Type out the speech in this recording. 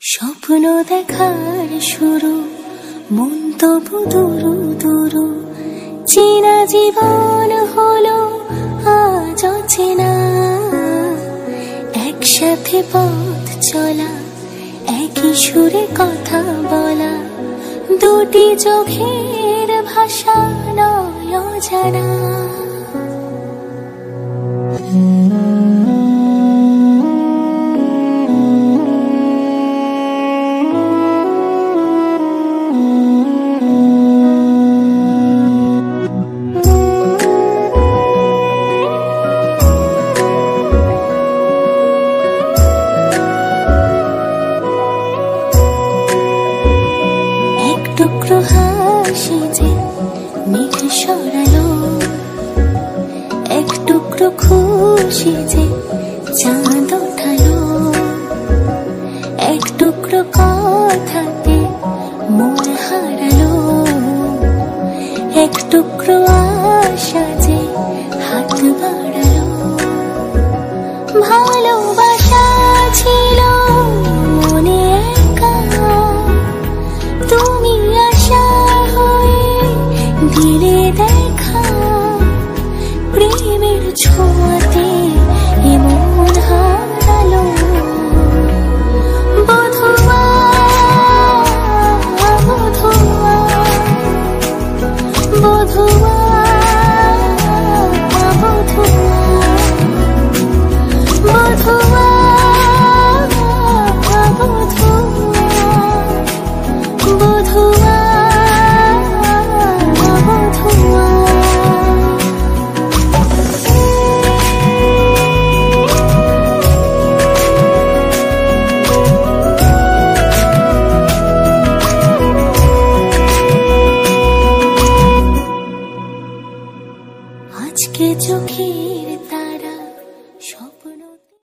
স্বপ্ন দেখার শুরু, মন্তব্য দুরু দুরু, চেনা জীবন হলো আজ অচেনা। একসাথে পথ চলা, একই সুরে কথা বলা, দুটি চোখের ভাষা নয় অজানা। টুকরো হাসি যে মেঘ সরালো, এক টুকরো খুশি যে চাঁদ ওঠালো, এক টুকরো কথাতে মন হারালো, এক টুকরো আশা যে হাত বাড়ালো। ভালোবাসা ছিল মনে একা, তুমি আশা হয়ে দিলে দেখা, প্রেমের ছোঁয়াতে এমন হারালো। বধুয়া বধুয়া বধুয়া বধুয়া আজকে চোখের